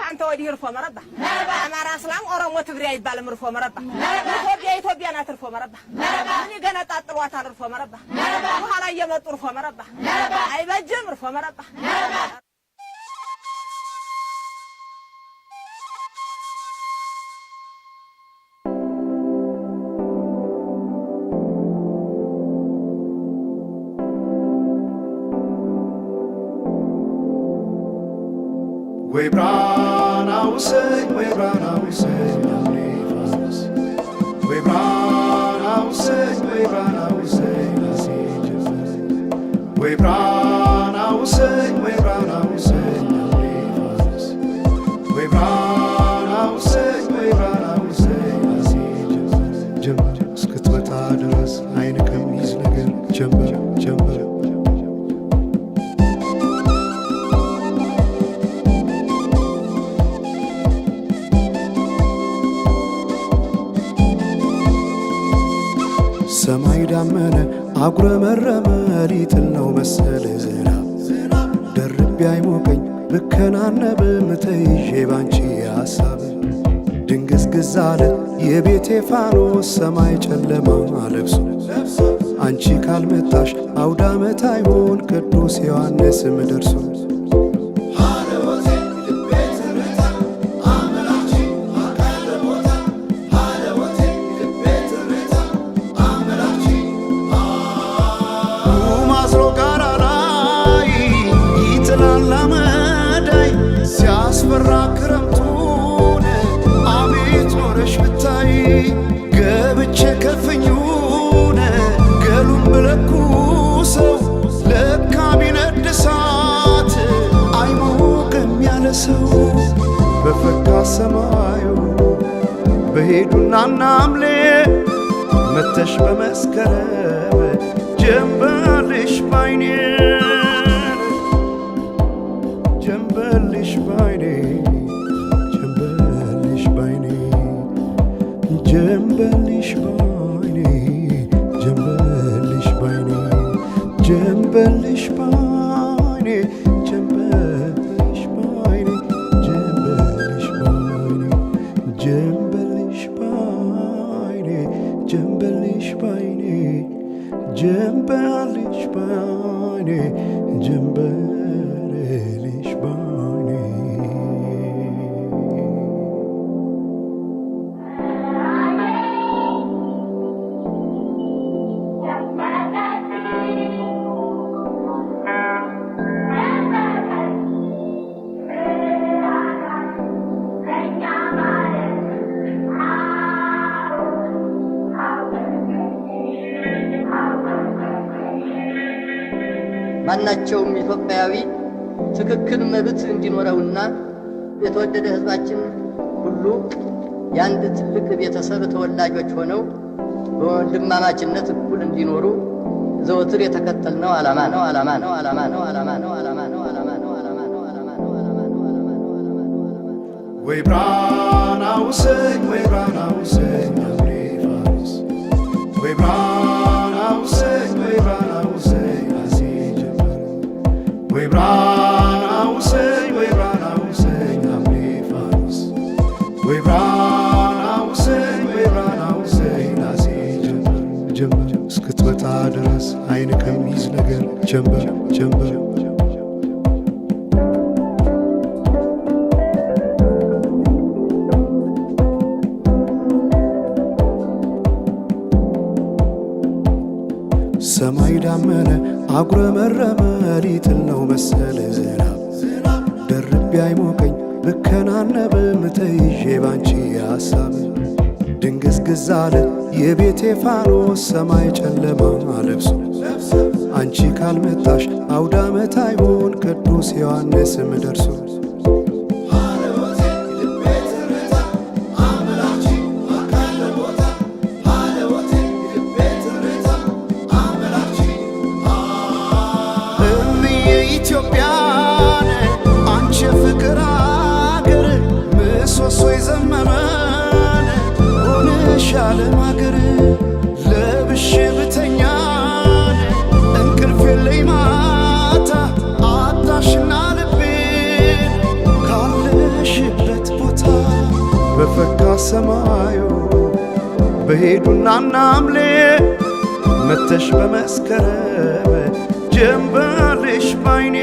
አንተ ወዲህ እርፎ መረባ አማራ እስላም ኦሮሞ ትግሬ አይባልም እርፎ መረባ ኢትዮጵያ ናት እርፎ መረባ እኔ ገና ጣጥሏታል እርፎ መረባ በኋላ እየመጡ እርፎ መረባ አይበጅም እርፎ መረባ We brought our say, we brought our say, we brought our say, we brought our say, we brought our say, we brought our say, we brought our say, we brought our say, jump, skut with others, I come easy again, jump. ሰማይ ዳመነ አጉረመረመ ሊጥል ነው መሰለ ዝናብ ደርቤ አይሞቀኝ ብከናነብ ምተይዤ ባንቺ ሐሳብ ድንግዝግዝ አለ የቤቴ ፋኖስ ሰማይ ጨለማ ለብሶ አንቺ ካልመጣሽ አውደ ዓመት አይሆን ቅዱስ ዮሐንስም ደርሶ ክረምቱን አቤት ኖረሽ ብታይ ገብቼ ከፍኙን ገሉን ብለኩሰው ለካ ቢነድ እሳት አይሞቅም ያለ ሰው በፈካ ሰማዩ በሄዱና ናምሌ መተሽ በመስከረም ጀንበልሽ ባይኔ ጀንበልሽ ባይኔ ጀንበልሽ ባይኔ ጀንበልሽ ባይኔ ጀንበልሽ ባይኔ ጀንበልሽ ባይኔ ጀንበልሽ ባይኔ ጀንበልሽ ባይኔ ጀንበልሽ ባይኔ ጀንበልሽ ባይኔ ጀንበልሽ ባይኔ ጀንበልሽ ባይኔ ማናቸውም ኢትዮጵያዊ ትክክል መብት እንዲኖረውና የተወደደ ሕዝባችን ሁሉ የአንድ ትልቅ ቤተሰብ ተወላጆች ሆነው በወንድማማችነት እኩል እንዲኖሩ ዘወትር የተከተልነው ዓላማ ነው። We brought our say, we brought our say, we brought our say, we brought our say, we brought our say, we brought our say, we brought our say, we brought our say, ጀምበር እስክትመጣ ድረስ አይን ከሚይዝ ነገር ጀምበር ሰማይ ዳመነ አጉረመረመ ሊጥል ነው መሰለ ዝናብ ደርቤ አይሞቀኝ ብከናነብ ምተይዤ ባንቺ ሐሳብ ድንግዝግዝ አለ የቤቴ ፋኖስ ሰማይ ጨለማ ለብሶ አንቺ ካልመጣሽ አውደ ዓመት አይሆን ቅዱስ ዮሐንስም ደርሶ ኢትዮጵያን አንቺ ፍቅር አገር ምሰሶ የዘመመን ሆነሻል ማገር ለብሼ ብተኛን እንቅልፍ የለኝ ማታ አጣሽና ልቤን ካለሽ ሰማዩ በሄዱና ናምሌ መተሽ በመስከረም ጀንበልሽ ባይኔ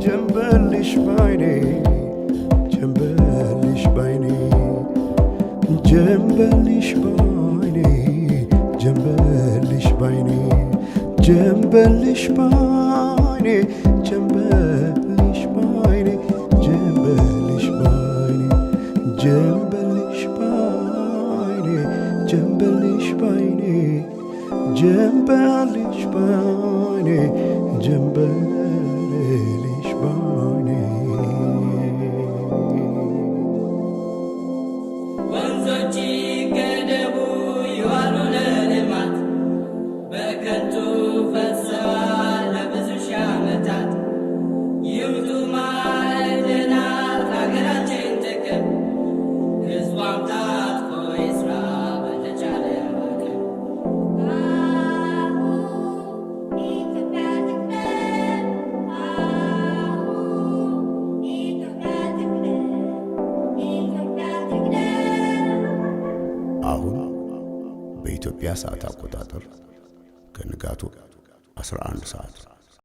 ጀንበልሽ ባይኔ ጀንበልሽ ባይኔ ጀንበልሽ ባይኔ ጀንበልሽ ባይኔ ጀንበልሽ ባይኔ ጀንበልሽ ባይኔ ጀንበልሽ ባይኔ ጀንበልሽ ባይኔ ጀንበልሽ ባይኔ ጀንበልሽ ባይኔ ጀንበልሽ ባይኔ ወንዞች ገደቡ ይዋሉ ለልማት በከንቱ ፈሰዋል ለብዙ ሺህ ዓመታት። ይምጡ ማዕድናት ለሀገራችን ጥቅም ሕዝቧም ታጥቆ ይስራ በተቻለ አቅም። አሁን በኢትዮጵያ ሰዓት አቆጣጠር ከንጋቱ 11 ሰዓት